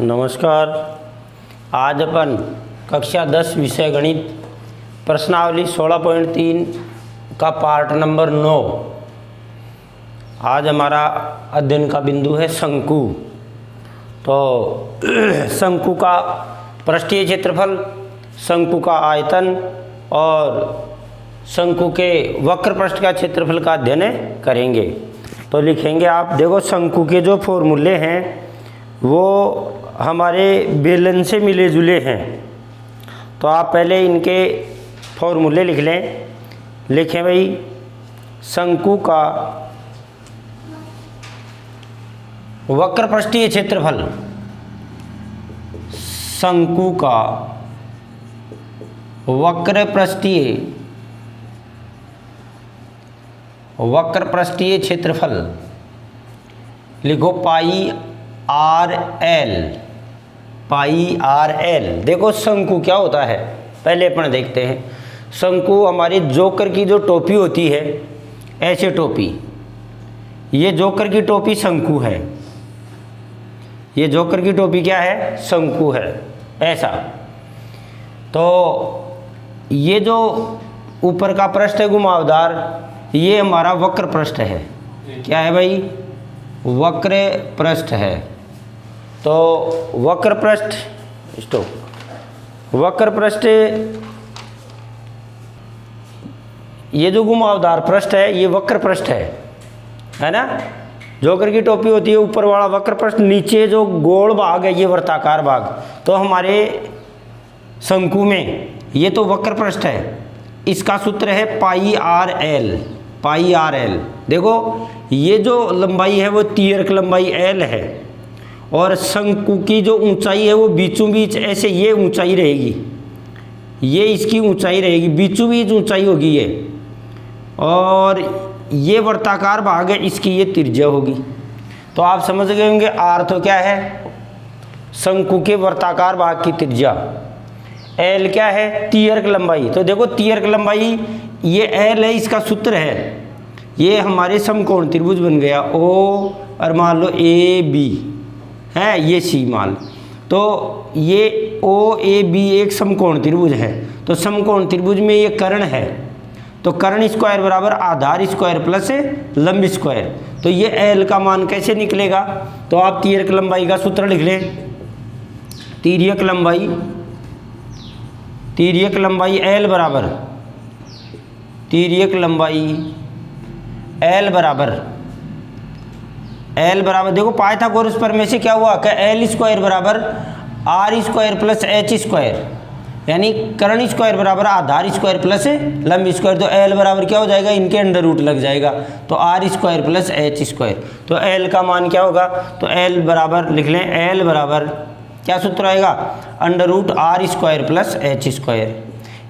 नमस्कार। आज अपन कक्षा 10 विषय गणित प्रश्नावली 16.3 का पार्ट नंबर 9। आज हमारा अध्ययन का बिंदु है शंकु। तो शंकु का पृष्ठीय क्षेत्रफल, शंकु का आयतन और शंकु के वक्र पृष्ठ का क्षेत्रफल का अध्ययन करेंगे। तो लिखेंगे आप, देखो शंकु के जो फॉर्मूले हैं वो हमारे बेलन से मिले जुले हैं। तो आप पहले इनके फॉर्मूले लिख लें। लिखें भाई, शंकु का वक्र पृष्ठीय क्षेत्रफल, शंकु का वक्र पृष्ठीय क्षेत्रफल लिखो पाई आर एल। देखो शंकु क्या होता है पहले अपन देखते हैं। शंकु हमारी जोकर की जो टोपी होती है, ऐसे टोपी, ये जोकर की टोपी शंकु है। ये जोकर की टोपी क्या है? शंकु है, ऐसा। तो ये जो ऊपर का पृष्ठ है घुमावदार, ये हमारा वक्र पृष्ठ है। क्या है भाई? वक्र पृष्ठ है। तो वक्र पृष्ठ ये जो घुमावदार पृष्ठ है, ये वक्र पृष्ठ है ना। जोकर की टोपी होती है, ऊपर वाला वक्र पृष्ठ, नीचे जो गोल भाग है ये वर्ताकार भाग। तो हमारे शंकु में ये तो वक्र पृष्ठ है, इसका सूत्र है पाई आर एल। देखो ये जो लंबाई है वो तियर्क लंबाई एल है, और शंकु की जो ऊंचाई है वो बीचों बीच ऐसे ये ऊंचाई रहेगी, ये इसकी ऊंचाई रहेगी, बीचों बीच ऊंचाई होगी ये, और ये वर्ताकार भाग है, इसकी ये त्रिज्या होगी। तो आप समझ गए होंगे आर तो क्या है? शंकु के वर्ताकार भाग की त्रिज्या। एल क्या है? तियर्क लंबाई। तो देखो तियर्क लंबाई ये एल है, इसका सूत्र है, ये हमारे समकोण त्रिभुज बन गया ओ, और मान लो ए बी है, ये सी मान। तो ये ओ ए बी एक समकोण त्रिभुज है। तो समकोण त्रिभुज में ये कर्ण है, तो कर्ण स्क्वायर बराबर आधार स्क्वायर प्लस लंब स्क्वायर। तो ये एल का मान कैसे निकलेगा? तो आप तिर्यक लंबाई का सूत्र लिख लें। तिर्यक लंबाई एल बराबर देखो पाइथागोरस प्रमेय से क्या हुआ कि एल स्क्वायर बराबर r square plus h square, यानी कर्ण स्क्वायर बराबर आधार स्क्वायर प्लस लंब स्क्वायर। तो एल बराबर क्या हो जाएगा? इनके अंडर रूट लग जाएगा, तो r square plus h square. तो एल का मान क्या होगा? तो एल बराबर लिख लें, एल बराबर क्या सूत्र आएगा? Under root r square plus h square.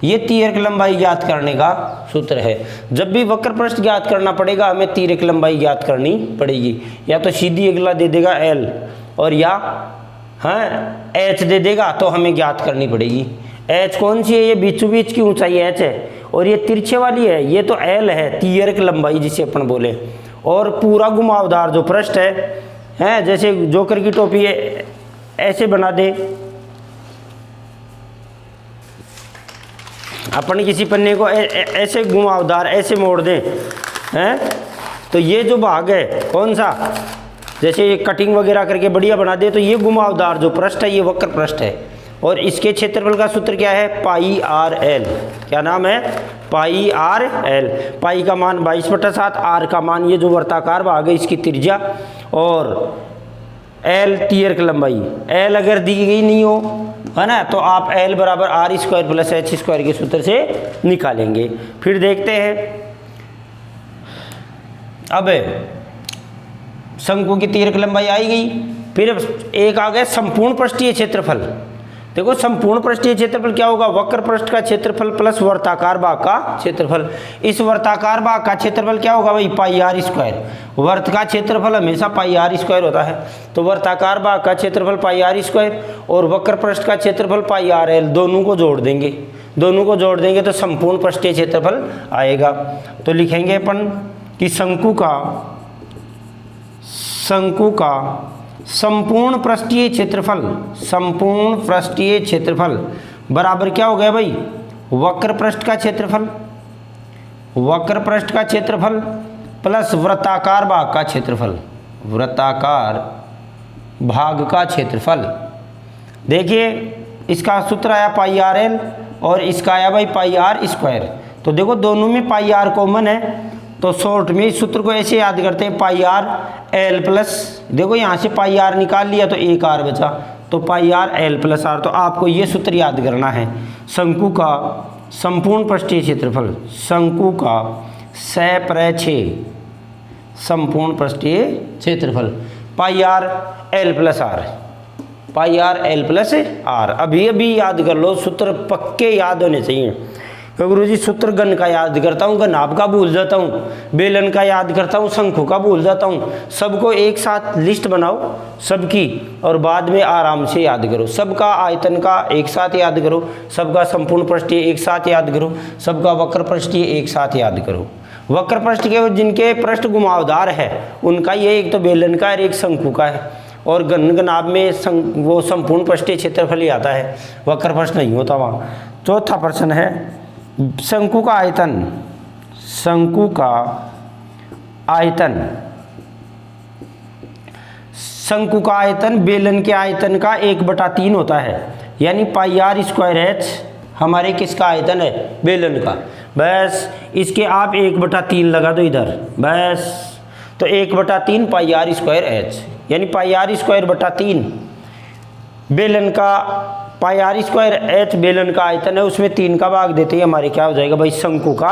ये तिर्यक लंबाई ज्ञात करने का सूत्र है। जब भी वक्र पृष्ठ ज्ञात करना पड़ेगा हमें तिर्यक लंबाई ज्ञात करनी पड़ेगी। या तो सीधी अगला दे देगा एल, और या एच दे देगा, तो हमें ज्ञात करनी पड़ेगी। एच कौन सी है? ये बीचों बीच की ऊंचाई एच है, और ये तिरछे वाली है, ये तो एल है, तिर्यक लंबाई जिसे अपन बोले। और पूरा घुमावदार जो पृष्ठ है जैसे जोकर की टोपी है, ऐसे बना दे अपन, किसी पन्ने को ऐसे घुमावदार ऐसे मोड़ दें तो ये जो भाग है कौन सा, जैसे ये कटिंग वगैरह करके बढ़िया बना दे, तो ये घुमावदार जो पृष्ठ है ये वक्र पृष्ठ है। और इसके क्षेत्रफल का सूत्र क्या है? पाई आर एल। क्या नाम है? पाई आर एल। पाई का मान 22/7, आर का मान ये जो वर्ताकार भाग है इसकी त्रिज्या, और एल तिर्यक लंबाई। एल अगर दी गई नहीं हो, है ना, तो आप एल बराबर r square plus h square के सूत्र से निकालेंगे। फिर देखते हैं, अब शंकु की तिर्यक लंबाई आई गई। फिर एक आ गया संपूर्ण पृष्ठीय क्षेत्रफल। देखो संपूर्ण पृष्ठीय क्षेत्रफल क्या होगा? वक्र पृष्ठ का क्षेत्रफल प्लस वर्ताकार भाग का क्षेत्रफल। इस वर्ताकार भाग का क्षेत्रफल क्या होगा भाई? पाई आर स्क्वायर। वर्त का क्षेत्रफल हमेशा पाई आर स्क्वायर होता है, तो वर्ताकार भाग का क्षेत्रफल पाई आर स्क्वायर और वक्र पृष्ठ का क्षेत्रफल पाई आर एल, दोनों को जोड़ देंगे तो संपूर्ण पृष्ठीय क्षेत्रफल आएगा। तो लिखेंगे अपन कि शंकु का संपूर्ण पृष्ठीय क्षेत्रफल, संपूर्ण पृष्ठीय क्षेत्रफल बराबर क्या हो गया भाई, वक्र पृष्ठ का क्षेत्रफल, वक्र पृष्ठ का क्षेत्रफल प्लस वृत्ताकार भाग का क्षेत्रफल, वृत्ताकार भाग का क्षेत्रफल। देखिए इसका सूत्र आया पाई आर एल और इसका आया भाई पाई आर स्क्वायर। तो देखो दोनों में पाई आर कॉमन है, तो शॉर्ट में इस सूत्र को ऐसे याद करते हैं, पाई आर एल प्लस, देखो यहाँ से पाई आर निकाल लिया तो एक आर बचा, तो पाई आर एल प्लस आर। तो आपको ये सूत्र याद करना है, शंकु का संपूर्ण पृष्ठीय क्षेत्रफल, शंकु का सपरिक्षय संपूर्ण पृष्ठीय क्षेत्रफल pi r l plus r, pi r l plus r. अभी अभी याद कर लो, सूत्र पक्के याद होने चाहिए। गुरु जी सूत्र गण का याद करता हूँ, घनाभ का भूल जाता हूँ, बेलन का याद करता हूँ, शंकु का भूल जाता हूँ। सबको एक साथ लिस्ट बनाओ सबकी और बाद में आराम से याद करो। सबका आयतन का एक साथ याद करो, सबका संपूर्ण पृष्ठीय एक साथ याद करो, सबका वक्र पृष्ठीय एक साथ याद करो। वक्र पृष्ठ के जिनके पृष्ठ घुमावदार है उनका ये एक तो बेलन का और एक शंकु का है, और घनाभ में वो संपूर्ण पृष्ठीय क्षेत्रफल ही आता है, वक्र पृष्ठ नहीं होता वहाँ। चौथा प्रश्न है शंकु का आयतन, शंकु का आयतन, शंकु का आयतन बेलन के आयतन का 1/3 होता है, यानी पाई आर स्क्वायर एच हमारे किसका आयतन है, बेलन का। बस इसके आप 1/3 लगा दो इधर, बस तो 1/3 पाई आर स्क्वायर एच, यानी पाई आर स्क्वायर बटा 3 बेलन का, पाई आर स्क्वायर एच बेलन का आयतन है, उसमें 3 का भाग देते ही हमारे क्या हो जाएगा भाई, शंकु का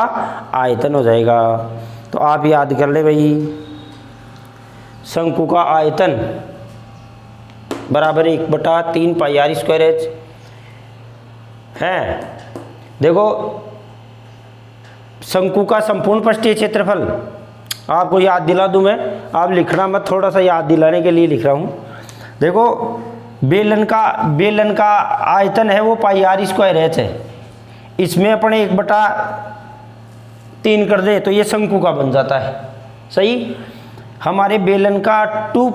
आयतन हो जाएगा। तो आप याद कर ले भाई, शंकु का आयतन बराबर 1/3 पाई आर स्क्वायर एच है। देखो शंकु का संपूर्ण पृष्ठीय क्षेत्रफल आपको याद दिला दूं मैं, आप लिखना मत, थोड़ा सा याद दिलाने के लिए लिख रहा हूँ। देखो बेलन का आयतन है वो पाई आर स्क्वायर एच है, इसमें अपने 1/3 कर दे तो ये शंकु का बन जाता है, सही। हमारे बेलन का 2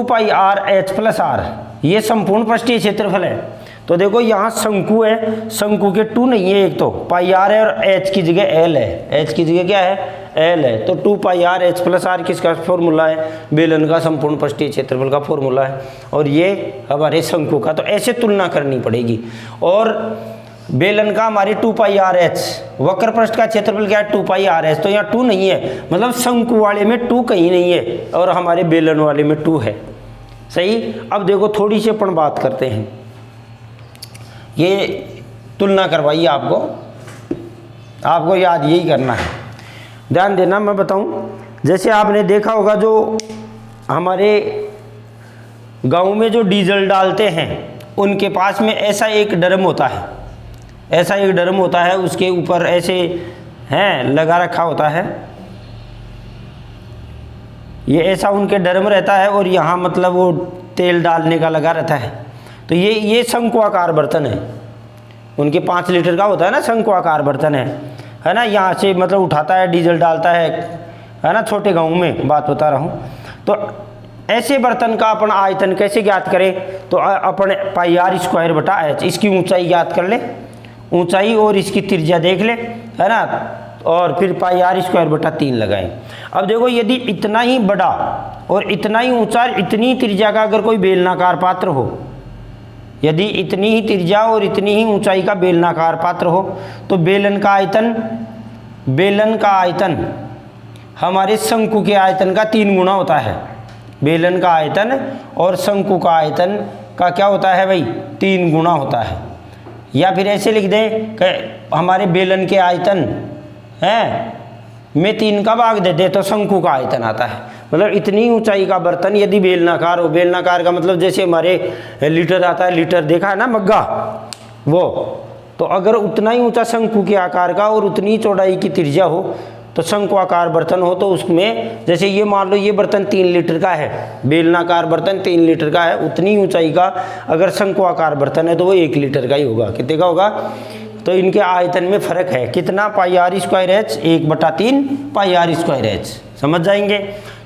पाई आर एच प्लस आर ये संपूर्ण पृष्ठीय क्षेत्रफल है। तो देखो यहाँ शंकु है, शंकु के 2 नहीं है, एक तो पाई आर है और एच की जगह एल है, एच की जगह क्या है, एल है। तो 2 पाई आर एच प्लस आर किसका फॉर्मूला है, बेलन का संपूर्ण पृष्ठीय क्षेत्रफल का फॉर्मूला है, और ये हमारे शंकु का। तो ऐसे तुलना करनी पड़ेगी। और बेलन का हमारे 2 पाई आर एच, वक्र पृष्ठ का क्षेत्रफल क्या है, 2 पाई आर एच। तो यहाँ 2 नहीं है, मतलब शंकु वाले में 2 कहीं नहीं है और हमारे बेलन वाले में 2 है, सही। अब देखो थोड़ी सी अपन बात करते हैं, ये तुलना करवाइए आपको याद यही करना है, ध्यान देना। मैं बताऊं, जैसे आपने देखा होगा जो हमारे गांव में जो डीजल डालते हैं उनके पास में ऐसा एक ड्रम होता है, ऐसा एक ड्रम होता है, उसके ऊपर ऐसे हैं लगा रखा होता है, ये ऐसा उनके ड्रम रहता है और यहाँ मतलब वो तेल डालने का लगा रहता है। तो ये शंकुआकार बर्तन है, उनके 5 लीटर का होता है ना, शंकुआकार बर्तन है ना, यहाँ से मतलब उठाता है, डीजल डालता है ना, छोटे गाँव में बात बता रहा हूँ। तो ऐसे बर्तन का अपन आयतन कैसे ज्ञात करें, तो अपन पाई आर स्क्वायर बटा एच, इसकी ऊंचाई ज्ञात कर ले, ऊंचाई और इसकी त्रिज्या देख ले, है ना, और फिर पाई आर स्क्वायर बटा 3 लगाएं। अब देखो यदि इतना ही बड़ा और इतना ही ऊंचा, इतनी त्रिज्या का अगर कोई बेलनाकार पात्र हो, यदि इतनी ही त्रिज्या और इतनी ही ऊंचाई का बेलनाकार पात्र हो, तो बेलन का आयतन हमारे शंकु के आयतन का 3 गुना होता है। बेलन का आयतन और शंकु का आयतन का क्या होता है भाई, 3 गुना होता है। या फिर ऐसे लिख दें कि हमारे बेलन के आयतन है में 3 का भाग दे दे तो शंकु का आयतन आता है। मतलब इतनी ऊंचाई का बर्तन यदि बेलनाकार हो, बेलनाकार का मतलब जैसे हमारे लीटर आता है, लीटर देखा है ना मग्गा, वो तो अगर उतना ही ऊंचा शंकु के आकार का और उतनी चौड़ाई की त्रिज्या हो तो शंकु आकार बर्तन हो, तो उसमें जैसे ये मान लो ये बर्तन 3 लीटर का है, बेलनाकार बर्तन 3 लीटर का है, उतनी ऊंचाई का अगर शंकु आकार बर्तन है तो वो 1 लीटर का ही होगा। कितने का होगा, तो इनके आयतन में फर्क है कितना, pi r square h 1/3 pi r square h, समझ जाएंगे।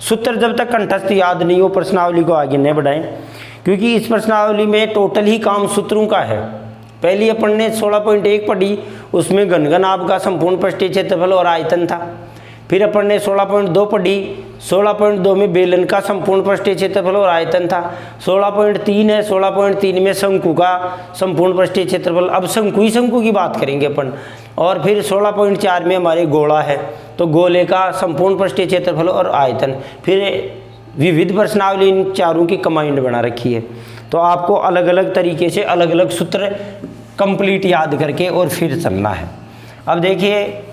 सूत्र जब तक कंठस्थ याद नहीं हो प्रश्नावली को आगे नहीं बढ़ाएं, क्योंकि इस प्रश्नावली में टोटल ही काम सूत्रों का है। पहली अपन ने 16.1 पढ़ी, उसमें घनघन आपका संपूर्ण पृष्ठीय क्षेत्रफल और आयतन था। फिर अपन ने 16.2 पढ़ी, 16.2 में बेलन का संपूर्ण पृष्ठीय क्षेत्रफल और आयतन था। 16.3 है, 16.3 में शंकु का संपूर्ण पृष्ठीय क्षेत्रफल, अब शंकु की बात करेंगे अपन। और फिर 16.4 में हमारे गोला है, तो गोले का संपूर्ण पृष्ठीय क्षेत्रफल और आयतन। फिर विविध प्रश्नावली इन चारों की कंबाइंड बना रखी है। तो आपको अलग अलग तरीके से अलग अलग सूत्र कंप्लीट याद करके और फिर चलना है। अब देखिए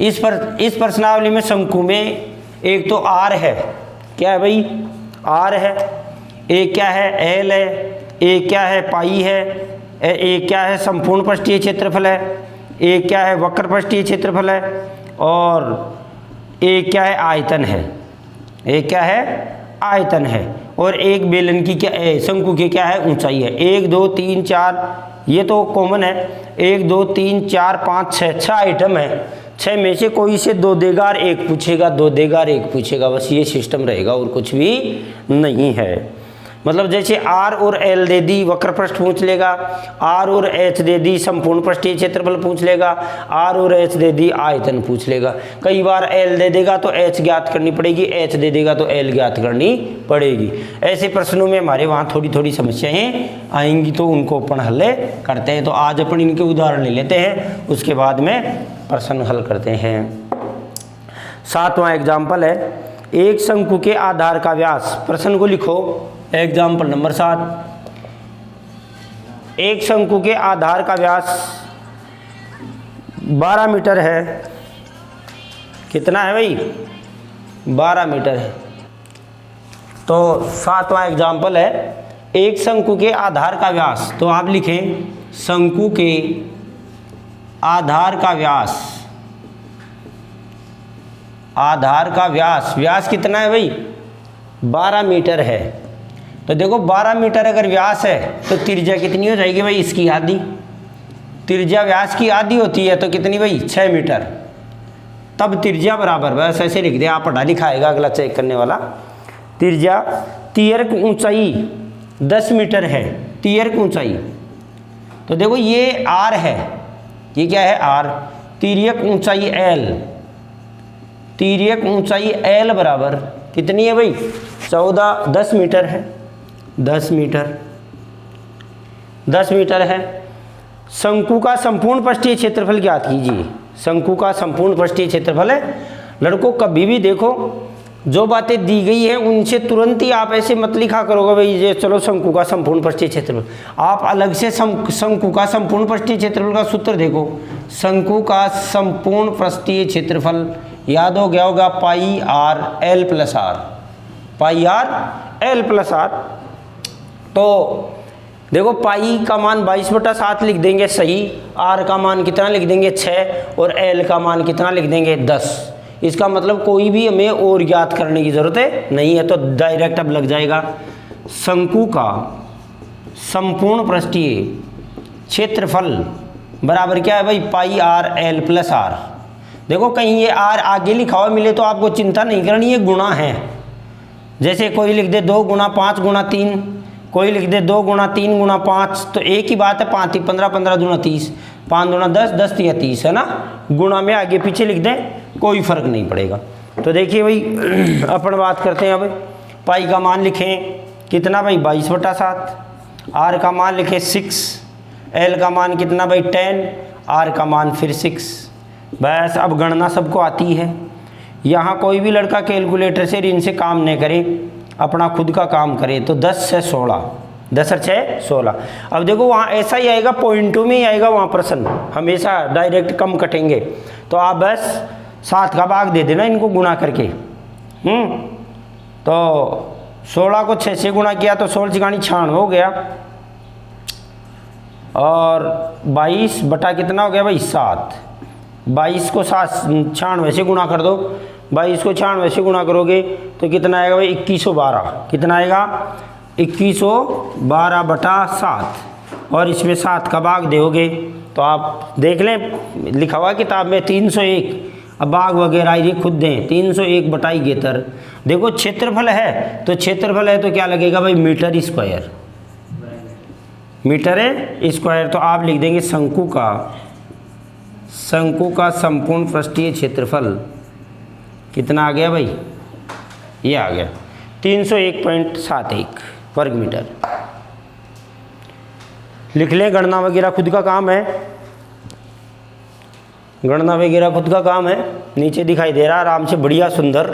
इस प्रश्नावली में शंकु में एक तो आर है, क्या है भाई, आर है, एक क्या है, एल है, एक क्या है, पाई है, एक क्या है, संपूर्ण पृष्ठीय क्षेत्रफल है, एक क्या है, वक्र पृष्ठीय क्षेत्रफल है, और एक क्या है, आयतन है, एक क्या है, आयतन है, और एक बेलन की क्या है, शंकु की क्या है, ऊंचाई है। 1 2 3 4 ये तो कॉमन है, 1 2 3 4 5 6 आइटम है। 6 में से कोई से 2 देगा और 1 पूछेगा, 2 देगा और 1 पूछेगा, बस ये सिस्टम रहेगा और कुछ भी नहीं है। मतलब जैसे आर और एल दे दी वक्र पृष्ठ पूछ लेगा, आर और एच दे दी संपूर्ण पृष्ठीय क्षेत्रफल पूछ लेगा, आर और एच दे दी आयतन पूछ लेगा। कई बार एल दे देगा तो एच ज्ञात करनी पड़ेगी, एच दे देगा तो एल ज्ञात करनी पड़ेगी। ऐसे प्रश्नों में हमारे वहाँ थोड़ी थोड़ी समस्याएं आएंगी, तो उनको अपन हल करते हैं। तो आज अपन इनके उदाहरण ले लेते हैं, उसके बाद में प्रश्न हल करते हैं। 7वां एग्जाम्पल है, एक शंकु के आधार का व्यास। प्रश्न को लिखो, एग्जाम्पल नंबर 7। एक शंकु के आधार का व्यास 12 मीटर है। कितना है भाई, 12 मीटर है। तो 7वां एग्जाम्पल है, एक शंकु के आधार का व्यास। तो आप लिखें शंकु के आधार का व्यास, आधार का व्यास, व्यास कितना है भाई, 12 मीटर है। तो देखो 12 मीटर अगर व्यास है तो त्रिज्या कितनी हो जाएगी भाई, इसकी आधी। त्रिज्या व्यास की आधी होती है तो कितनी भाई, 6 मीटर। तब त्रिज्या बराबर, बस ऐसे लिख दे, आप पढ़ा लिखा आएगा अगला चेक करने वाला। त्रिज्या, तिर्यक ऊंचाई 10 मीटर है, तिर्यक ऊंचाई। तो देखो ये आर है, ये क्या है, आर। तिर्यक ऊंचाई एल, तिर्यक ऊंचाई एल बराबर कितनी है भाई, 10 मीटर है, 10 मीटर, 10 मीटर है। शंकु का संपूर्ण पृष्ठीय क्षेत्रफल ज्ञात कीजिए। शंकु का संपूर्ण पृष्ठीय क्षेत्रफल है। लड़कों कभी भी देखो जो बातें दी गई हैं उनसे तुरंत ही आप ऐसे मत लिखा करोगे भाई ये चलो शंकु का संपूर्ण पृष्ठीय क्षेत्रफल। आप अलग से शंकु का संपूर्ण पृष्ठीय क्षेत्रफल का सूत्र देखो। शंकु का संपूर्ण पृष्ठीय क्षेत्रफल याद हो गया होगा, pi r l plus r, pi r l plus r. तो देखो पाई का मान 22/7 लिख देंगे सही, आर का मान कितना लिख देंगे 6, और एल का मान कितना लिख देंगे 10। इसका मतलब कोई भी हमें और ज्ञात करने की ज़रूरत नहीं है, तो डायरेक्ट अब लग जाएगा। शंकु का संपूर्ण पृष्ठीय क्षेत्रफल बराबर क्या है भाई, पाई आर एल प्लस आर। देखो कहीं ये आर आगे लिखा हुआ मिले तो आपको चिंता नहीं करनी, ये गुणा है। जैसे कोई लिख दे 2 गुणा 5 गुणा 3, कोई लिख दे 2 गुणा 3 गुणा 5, तो एक ही बात है, 5 15 15 दूना 30, 5 दूना 10 10 या 30 है ना। गुणा में आगे पीछे लिख दें कोई फर्क नहीं पड़ेगा। तो देखिए भाई अपन बात करते हैं अब, पाई का मान लिखें कितना भाई 22/7, आर का मान लिखें 6, एल का मान कितना भाई 10, आर का मान फिर 6। बस अब गणना सबको आती है। यहाँ कोई भी लड़का कैलकुलेटर से ऋण से काम नहीं करे, अपना खुद का काम करे। तो 10 से 16, 10 और 6 16। अब देखो वहाँ ऐसा ही आएगा, पॉइंटों में ही आएगा वहाँ प्रश्न, हमेशा डायरेक्ट कम कटेंगे। तो आप बस 7 का भाग दे देना इनको गुणा करके। तो 16 को 6 से गुणा किया तो 16 चिकानी 96 हो गया, और 22 बटा कितना हो गया भाई 7। 22 को 96 से गुणा कर दो, 22 को 96 से गुणा करोगे तो कितना आएगा भाई 2112। कितना आएगा 2112/7, और इसमें 7 का भाग दोगे तो आप देख लें लिखा हुआ किताब में 301, अब बाग वगैरह ये खुद दें 301/73। देखो क्षेत्रफल है तो क्षेत्रफल है तो क्या लगेगा भाई मीटर स्क्वायर, मीटर स्क्वायर। तो आप लिख देंगे शंकु का संपूर्ण पृष्ठीय क्षेत्रफल कितना आ गया भाई, ये आ गया 301.71 वर्ग मीटर। लिख लें, गणना वगैरह खुद का काम है, गणना वगैरह खुद का काम है, नीचे दिखाई दे रहा आराम से बढ़िया सुंदर।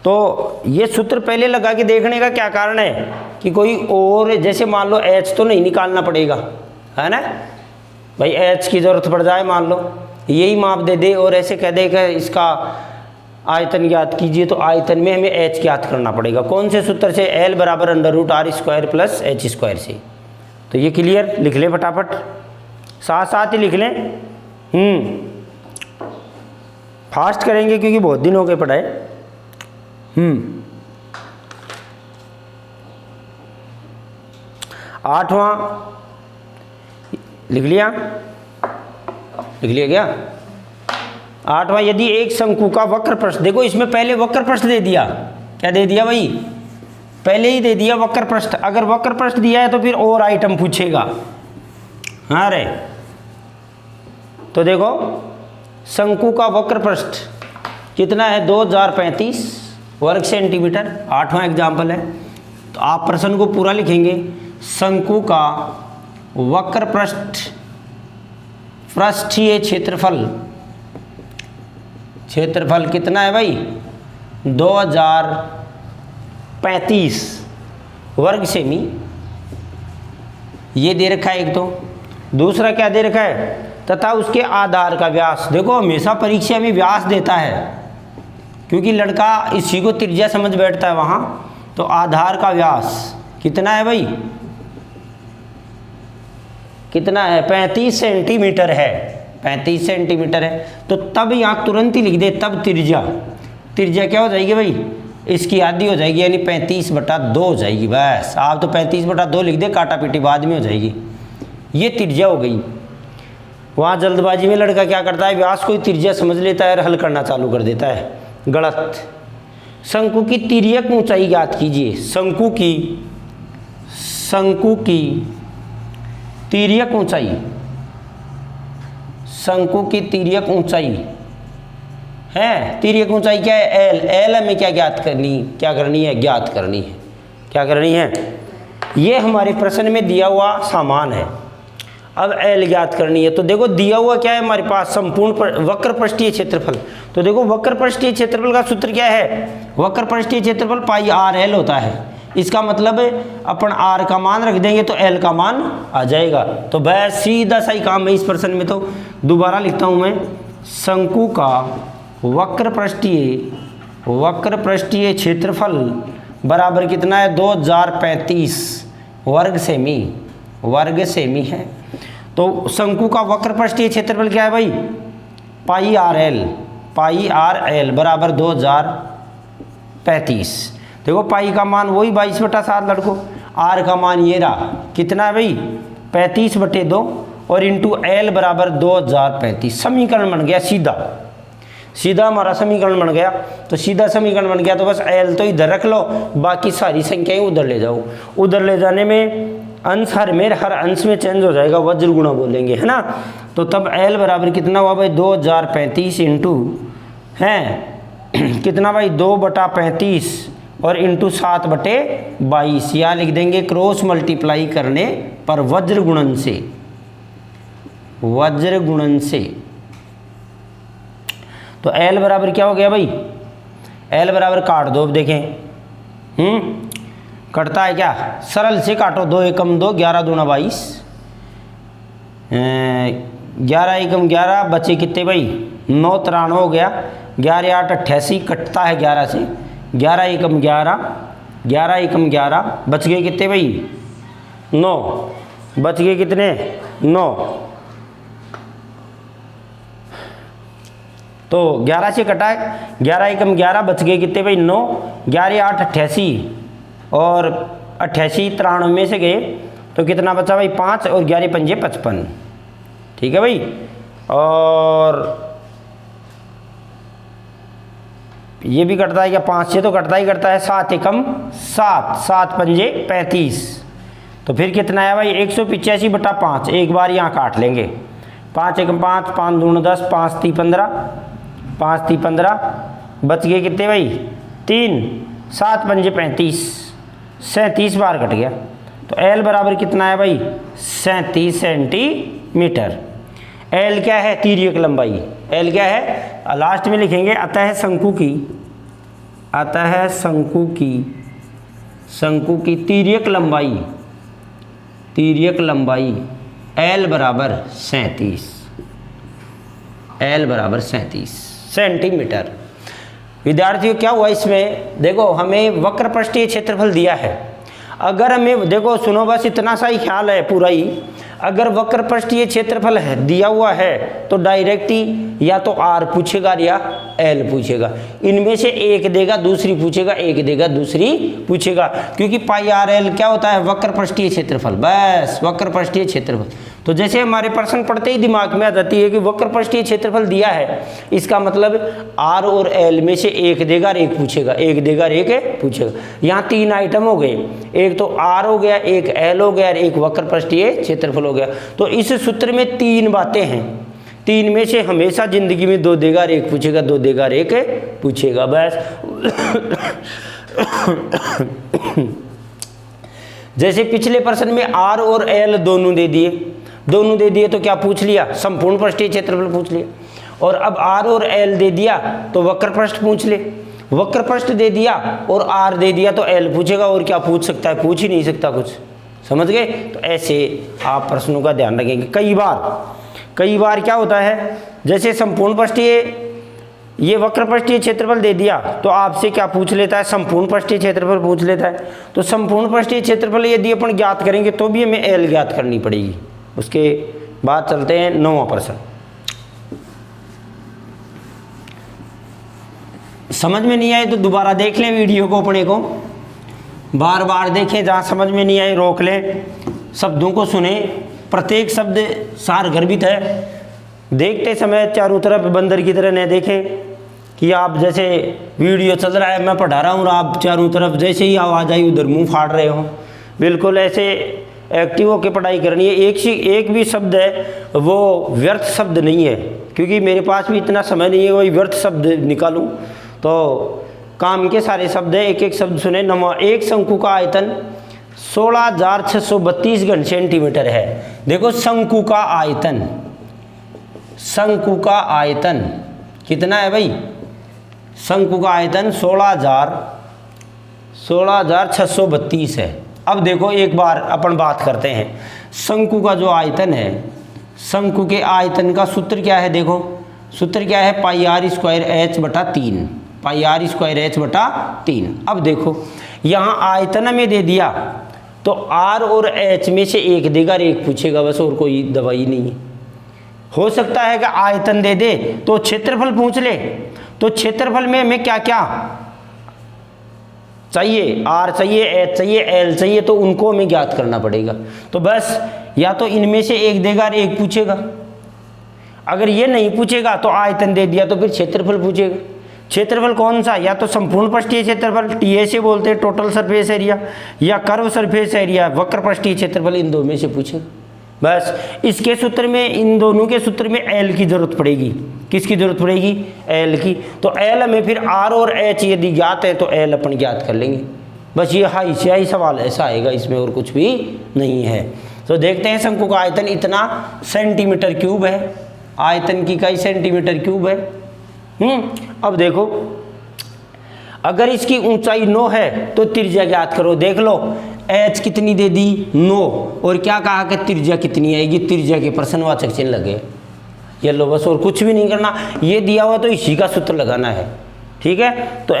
तो ये सूत्र पहले लगा के देखने का क्या कारण है कि कोई और जैसे मान लो एच तो नहीं निकालना पड़ेगा, है ना भाई, एच की ज़रूरत पड़ जाए मान लो यही माप दे दे और ऐसे कह दे कि इसका आयतन ज्ञात कीजिए, तो आयतन में हमें एच ज्ञात करना पड़ेगा। कौन से सूत्र से, L बराबर √r² + h² से। तो ये क्लियर, लिख लें फटाफट, साथ साथ ही लिख लें। फास्ट करेंगे क्योंकि बहुत दिन हो गए पढ़ाए। आठवां लिख लिया क्या? आठवां, यदि एक शंकु का वक्र पृष्ठ, देखो इसमें पहले वक्र पृष्ठ दे दिया, क्या दे दिया भाई, पहले ही दे दिया वक्र पृष्ठ। अगर वक्र पृष्ठ दिया है तो फिर और आइटम पूछेगा। हाँ रे, तो देखो शंकु का वक्र पृष्ठ कितना है 2035 वर्ग सेंटीमीटर। आठवां एग्जाम्पल है, तो आप प्रश्न को पूरा लिखेंगे। शंकु का वक्र पृष्ठीय क्षेत्रफल कितना है भाई 2035 वर्ग सेमी, ये दे रखा है एक। तो दूसरा क्या दे रखा है, तथा उसके आधार का व्यास। देखो हमेशा परीक्षा में व्यास देता है क्योंकि लड़का इसी को त्रिज्या समझ बैठता है वहाँ। तो आधार का व्यास कितना है भाई, कितना है 35 सेंटीमीटर है, 35 सेंटीमीटर है। तो तब यहाँ तुरंत ही लिख दे, तब त्रिज्या क्या हो जाएगी भाई, इसकी आधी हो जाएगी, यानी 35/2 हो जाएगी। बस आप तो 35/2 लिख दे, काटा पीटी बाद में हो जाएगी। ये त्रिज्या हो गई। वहाँ जल्दबाजी में लड़का क्या करता है, व्यास को त्रिज्या समझ लेता है और हल करना चालू कर देता है, गलत। शंकु की तिर्यक ऊंचाई ज्ञात कीजिए। शंकु की तिर्यक ऊंचाई, शंकु की तिर्यक ऊंचाई है, तिर्यक ऊंचाई क्या है, एल हमें क्या करनी है। ये हमारे प्रश्न में दिया हुआ सामान है। अब एल ज्ञात करनी है। तो देखो दिया हुआ क्या है हमारे पास, संपूर्ण वक्र पृष्ठीय क्षेत्रफल। तो देखो वक्र पृष्ठीय क्षेत्रफल का सूत्र क्या है, वक्र पृष्ठीय क्षेत्रफल πr/l होता है। इसका मतलब अपन r का मान रख देंगे तो l का मान आ जाएगा। तो बस सीधा सही काम है इस प्रश्न में। तो दोबारा लिखता हूं मैं, शंकु का वक्र पृष्ठीय क्षेत्रफल बराबर कितना है 2035 वर्ग सेमी है। तो शंकु का वक्र पृष्ठीय क्षेत्रफल क्या है भाई, πr/l बराबर 2035। देखो पाई का मान वही 22/7 लड़को, आर का मान ये रहा, कितना है भाई 35/2 और इंटू एल बराबर 2035। समीकरण बन गया सीधा हमारा समीकरण बन गया। तो सीधा समीकरण बन गया तो बस एल तो इधर रख लो, बाकी सारी संख्याएं उधर ले जाओ। उधर ले जाने में अंश हर अंश में चेंज हो जाएगा, वज्र गुणा बोलेंगे, है ना। तो तब एल बराबर कितना हुआ भाई 2035 इंटू है कितना भाई 2/35 और इंटू 7/22। यहाँ लिख देंगे क्रॉस मल्टीप्लाई करने पर वज्र गुणन से। तो एल बराबर क्या हो गया भाई, एल बराबर काट दो, अब देखें कटता है क्या, सरल से काटो। 2 एकम 2, 11 दूना 22, 11 एकम 11, बचे कितने भाई 9, 93 हो गया। 11 8 88 कटता है 11 से, 11 एकम 11, 11 एकम 11, बच गए कितने भाई 9, बच गए कितने 9। तो 11 से कटा 11 एकम 11, बच गए कितने भाई 9, 11 8 88 और 88 93 में से गए तो कितना बचा भाई 5 और 11 पंजे 55। ठीक है भाई। और ये भी कटता है क्या, 5 से तो कटता ही कटता है, 7 एकम 7, 7 पंजे 35, तो फिर कितना है भाई 185/5। एक बार यहाँ काट लेंगे, 5 एकम 5, 5 दूनी 10, 5 ती 15, 5 ती 15, बच गए कितने भाई 3, 7 पंजे 35, 37 बार कट गया। तो L बराबर कितना है भाई 37 सेंटीमीटर। L क्या है, तिर्यक लंबाई। L क्या है, लास्ट में लिखेंगे अतः शंकु की, अतः शंकु की तिर्यक लंबाई, तिर्यक लंबाई L बराबर 37, L बराबर 37 सेंटीमीटर। विद्यार्थियों क्या हुआ इसमें, देखो हमें वक्र पृष्ठीय क्षेत्रफल दिया है। अगर हमें देखो सुनो बस इतना सा ही ख्याल है पूरा ही, अगर वक्र पृष्ठीय क्षेत्रफल है दिया हुआ है तो डायरेक्ट ही या तो R पूछेगा या L पूछेगा, इनमें से एक देगा दूसरी पूछेगा, एक देगा दूसरी पूछेगा, क्योंकि पाई आर एल क्या होता है वक्र पृष्ठीय क्षेत्रफल, बस वक्र पृष्ठीय क्षेत्रफल। तो जैसे हमारे प्रश्न पढ़ते ही दिमाग में आ जाती है कि वक्र पृष्ठीय क्षेत्रफल दिया है, इसका मतलब R और L में से एक देगा और एक पूछेगा, एक देगा और एक पूछेगा। यहाँ 3 आइटम हो गए, एक तो R हो गया, एक L हो गया और एक वक्र पृष्ठीय क्षेत्रफल हो गया। तो इस सूत्र में 3 बातें हैं, 3 में से हमेशा जिंदगी में 2 देगा और एक पूछेगा, 2 देगा और एक पूछेगा, बस। जैसे पिछले प्रश्न में R और L दोनों दे दिए तो क्या पूछ लिया, संपूर्ण पृष्ठीय क्षेत्रफल पूछ लिया। और अब R और L दे दिया तो वक्र पृष्ठ पूछ ले, वक्र पृष्ठ दे दिया और R दे दिया तो L पूछेगा, और क्या पूछ सकता है, पूछ ही नहीं सकता कुछ, समझ गए। तो ऐसे आप प्रश्नों का ध्यान रखेंगे। कई बार क्या होता है, जैसे संपूर्ण पृष्ठीय ये वक्र पृष्ठीय क्षेत्रफल दे दिया तो आपसे क्या पूछ लेता है, संपूर्ण पृष्ठीय क्षेत्रफल पूछ लेता है। तो संपूर्ण पृष्ठीय क्षेत्रफल यदि अपन ज्ञात करेंगे तो भी हमें L ज्ञात करनी पड़ेगी। उसके बाद चलते हैं 9वां प्रश्न। समझ में नहीं आए तो दोबारा देख लें वीडियो को, अपने को बार बार देखें, जहाँ समझ में नहीं आए रोक लें, शब्दों को सुने, प्रत्येक शब्द सारगर्भित है। देखते समय चारों तरफ बंदर की तरह न देखें कि आप जैसे वीडियो चल रहा है, मैं पढ़ा रहा हूँ और आप चारों तरफ जैसे ही आवाज़ आई उधर मुंह फाड़ रहे हो। बिल्कुल ऐसे एक्टिव होकर पढ़ाई करनी है। एक भी शब्द है वो व्यर्थ शब्द नहीं है, क्योंकि मेरे पास भी इतना समय नहीं है वही व्यर्थ शब्द निकालूं। तो काम के सारे शब्द हैं, एक एक शब्द सुने। एक शंकु का आयतन 16,632 घन सेंटीमीटर है। देखो शंकु का आयतन कितना है भाई, शंकु का आयतन 16,632 है। अब देखो एक बार अपन बात करते हैं शंकु का जो आयतन है, शंकु के आयतन का सूत्र क्या है, देखो सूत्र क्या है, पाई आर स्क्वायर एच बटा 3, पाई आर स्क्वायर एच बटा 3। अब देखो यहाँ आयतन में दे दिया तो आर और एच में से एक देगा और एक पूछेगा, बस और कोई दवाई नहीं है। हो सकता है कि आयतन दे दे तो क्षेत्रफल पूछ ले, तो क्षेत्रफल में हमें क्या क्या चाहिए, आर चाहिए, एच चाहिए, एल चाहिए, तो उनको हमें ज्ञात करना पड़ेगा। तो बस या तो इनमें से एक देगा और एक पूछेगा। अगर ये नहीं पूछेगा तो आयतन दे दिया तो फिर क्षेत्रफल पूछेगा। क्षेत्रफल कौन सा, या तो संपूर्ण पृष्ठीय क्षेत्रफल टीएसए बोलते हैं, टोटल सरफेस एरिया, या कर्व सरफेस एरिया, वक्र पृष्ठीय क्षेत्रफल, इन दो में से पूछेगा। बस इसके सूत्र में, इन दोनों के सूत्र में एल की जरूरत पड़ेगी। किसकी जरूरत पड़ेगी, एल की। तो एल हमें फिर आर और एच यदि ज्ञात है तो एल अपन ज्ञात कर लेंगे। बस ये हाई से हाई सवाल ऐसा आएगा, इसमें और कुछ भी नहीं है। तो देखते हैं शंकु का आयतन इतना सेंटीमीटर क्यूब है, आयतन की इकाई सेंटीमीटर क्यूब है। अब देखो अगर इसकी ऊंचाई 9 है तो त्रिज्या ज्ञात करो। देख लो एच कितनी दे दी 9, और क्या कहा कि त्रिज्या कितनी आएगी, त्रिज्या के प्रश्नवाचक चिन्ह लगे। ये लो बस, और कुछ भी नहीं करना, ये दिया हुआ तो इसी का सूत्र लगाना है, ठीक है। तो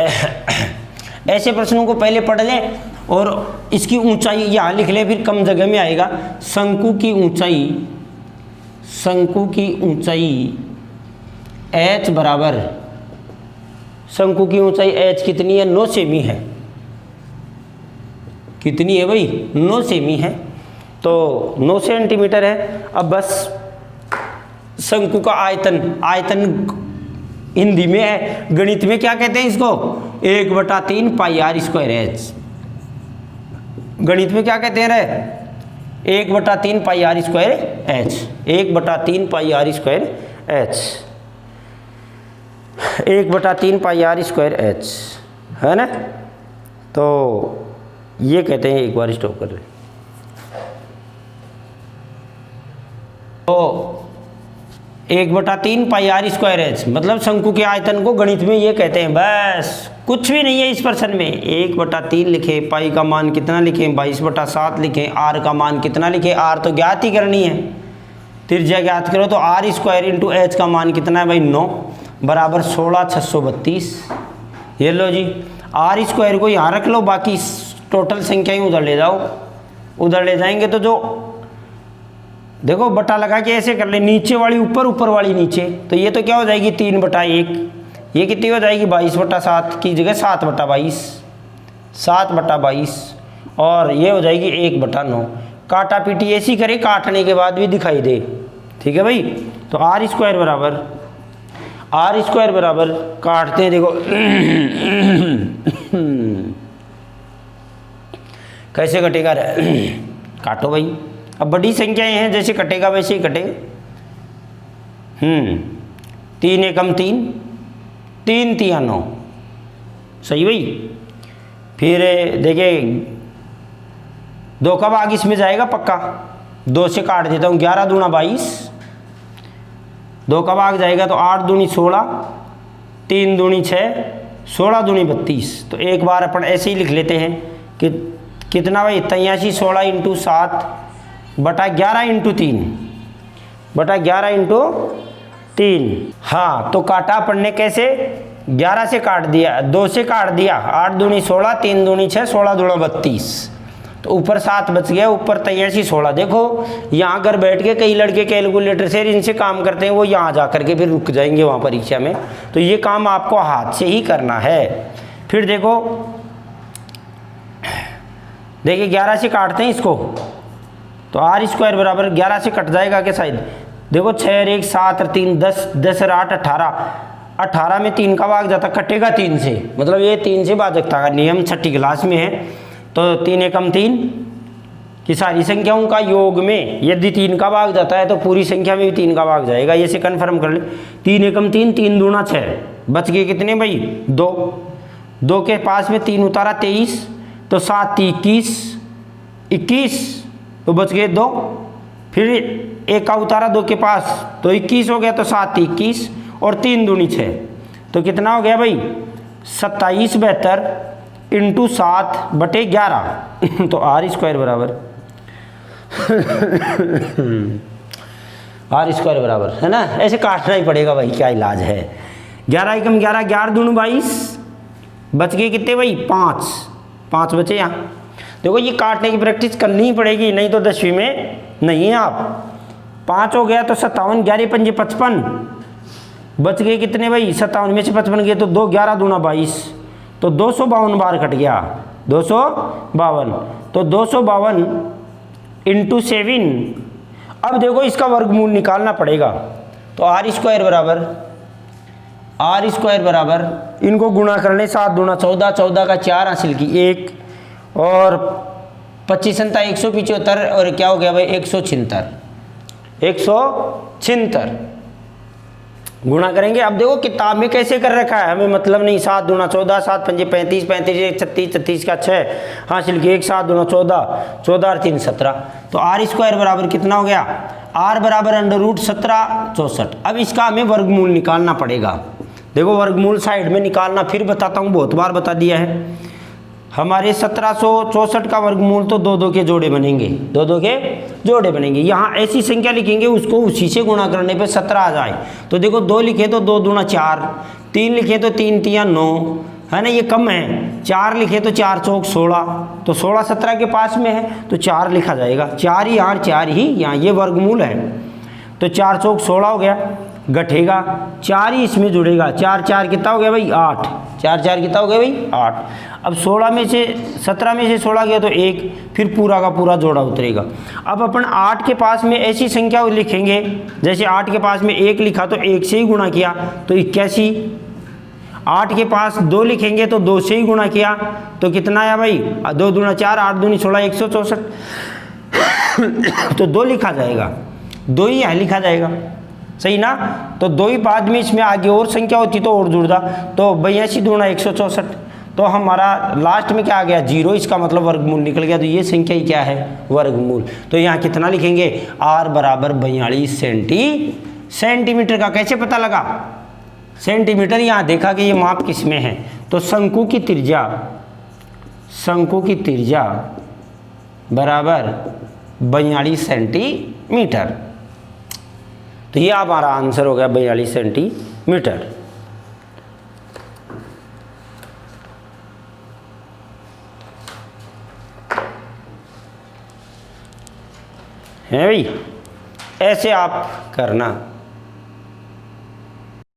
ऐसे प्रश्नों को पहले पढ़ लें और इसकी ऊंचाई यहाँ लिख लें, फिर कम जगह में आएगा। शंकु की ऊंचाई h बराबर, शंकु की ऊंचाई h कितनी है, 9 सेमी है। कितनी है भाई, 9 सेमी है, तो 9 सेंटीमीटर है। अब बस शंकु का आयतन हिंदी में है, गणित में क्या कहते हैं इसको? 1/3 पाई आर स्क्वायर एच। गणित में क्या कहते हैं रे? 1/3 pi r square h. 1/3 pi r square h. 1/3 pi r square h है ना। तो ये कहते हैं, एक बार स्टॉप कर ले। तो 1/3 पाई आर स्क्वायर एच मतलब शंकु के आयतन को गणित में ये कहते हैं। बस कुछ भी नहीं है इस प्रश्न में। 1/3 लिखे, पाई का मान कितना लिखें? 22/7 लिखें। आर का मान कितना लिखें? आर तो ज्ञात ही करनी है, त्रिज्या ज्ञात करो। तो आर स्क्वायर इंटू एच का मान कितना है भाई? 9 बराबर 16,632। ये लो जी, आर स्क्वायर को यहाँ रख लो, बाकी टोटल संख्या ही उधर ले जाओ। उधर ले जाएंगे तो जो देखो बटा लगा के ऐसे कर ले, नीचे वाली ऊपर, ऊपर वाली नीचे। तो ये तो क्या हो जाएगी? 3/1। ये कितनी हो जाएगी? 22/7 की जगह 7/22। 7/22 और ये हो जाएगी 1/9। काटा पीटी ऐसी करे, काटने के बाद भी दिखाई दे। ठीक है भाई। तो आर स्क्वायर बराबर काटते हैं, देखो कैसे कटेगा? काटो भाई। अब बड़ी संख्याएं हैं, जैसे कटेगा वैसे ही कटेगा। 3 एकम 3, 3 तिया 9। सही भाई। फिर देखिए 2 का भाग इसमें जाएगा पक्का, 2 से काट देता हूँ। 11 दूना 22, 2 का भाग जाएगा तो 8 दूनी 16, 3 दूनी 6, 16 दूनी 32। तो एक बार अपन ऐसे ही लिख लेते हैं कि कितना भाई? 83 16 इंटू 7 बटा 11 इंटू 3 बटा 11 इंटू 3। हाँ, तो काटा अपन ने कैसे? 11 से काट दिया, 2 से काट दिया, 8 दूनी 16, 3 दूनी 6, 16 दूना 32। तो ऊपर 7 बच गया, ऊपर 83 16। देखो यहाँ घर बैठ के कई लड़के कैलकुलेटर से इनसे काम करते हैं, वो यहाँ जा करके फिर रुक जाएंगे वहाँ परीक्षा में। तो ये काम आपको हाथ से ही करना है। फिर देखो, देखिए 11 से काटते हैं इसको, तो आर स्क्वायर बराबर 11 से कट जाएगा क्या शायद? देखो 6 और 1 7 और 3 10, 10 और 8 18। 18 में 3 का भाग जाता, कटेगा 3 से, मतलब ये 3 से भाजकता का नियम 6ठी क्लास में है। तो 3 एकम 3 कि सारी संख्याओं का योग में यदि 3 का भाग जाता है तो पूरी संख्या में भी 3 का भाग जाएगा। ये से कन्फर्म कर ले। 3 एकम 3, 3 दूना 6, बच गए कितने भाई? 2। 2 के पास में 3 उतारा 23, तो 7 21, 21 तो बच गए 2। फिर 1 का उतारा 2 के पास तो 21 हो गया, तो 7 21 और 3 दूनी 6, तो कितना हो गया भाई? 27 72 इंटू 7/11। तो आर स्क्वायर बराबर आर स्क्वायर बराबर है ना, ऐसे काटना ही पड़ेगा भाई, क्या इलाज है। 11 एकम 11, 11 दूनी 22, बच गए कितने भाई? 5 5 बचे यहाँ। देखो ये काटने की प्रैक्टिस करनी ही पड़ेगी, नहीं तो 10वीं में नहीं है आप। 5 हो गया तो 57, 11 पंजे 55, बच गए कितने भाई? 57 में से 55 गए तो 2, 11 दूना 22, तो 252 बार कट गया, 252। तो 252 इंटू 7। अब देखो इसका वर्गमूल निकालना पड़ेगा। तो आर स्क्वायर बराबर इनको गुणा करने 7 दूना 14, 14 का 4 हासिल की 1 और 25 175 और क्या हो गया भाई? 176 गुणा करेंगे। अब देखो किताब में कैसे कर रखा है, हमें मतलब नहीं। 7 दूना 14, 7 पंजे 35, 35 1 36, 36 का 6 हासिल की 1, 7 दूना 14, 14 और 3 17। तो आर स्क्वायर बराबर कितना हो गया? आर बराबर √17 64। अब इसका हमें वर्गमूल निकालना पड़ेगा। देखो वर्गमूल साइड में निकालना फिर बताता हूँ, बहुत बार बता दिया है। हमारे 1764 का वर्गमूल तो 2 के जोड़े बनेंगे, 2 के जोड़े बनेंगे। यहाँ ऐसी संख्या लिखेंगे उसको उसी से गुणा करने पे 17 आ जाए। तो देखो 2 लिखे तो 2 दूना 4, 3 लिखे तो 3 तिया 9, है ना, ये कम है। 4 लिखे तो 4 चौक 16, तो 16 17 के पास में है तो 4 लिखा जाएगा। 4 ही यहाँ, 4 ही यहाँ, ये वर्गमूल है। तो 4 चौक 16 हो गया, घटेगा 4 ही इसमें जुड़ेगा। 4 4 कितना हो गया भाई? 8। 4 4 कितना हो गया भाई 8। अब 16 में से 17 में से 16 गया तो 1, फिर पूरा का पूरा जोड़ा उतरेगा। अब अपन 8 के पास में ऐसी संख्या लिखेंगे, जैसे 8 के पास में 1 लिखा तो 1 से ही गुणा किया तो 81। 8 के पास 2 लिखेंगे तो 2 से ही गुणा किया तो कितना आया भाई 2 दूना 4, 8 दूनी 16, 164। तो 2 लिखा जाएगा, 2 ही यहाँ लिखा जाएगा, सही ना। तो 2 ही बाद में इसमें आगे और संख्या होती तो और जुड़ता, तो 82 दूना 164। तो हमारा लास्ट में क्या आ गया 0, इसका मतलब वर्गमूल निकल गया। तो ये संख्या ही क्या है वर्गमूल। तो यहाँ कितना लिखेंगे r बराबर 42 सेंटीमीटर का कैसे पता लगा सेंटीमीटर, यहाँ देखा कि ये माप किस में है। तो शंकु की त्रिज्या बराबर 42 सेंटीमीटर। तो ये हमारा आंसर हो गया 42 सेंटीमीटर। है भाई, ऐसे आप करना।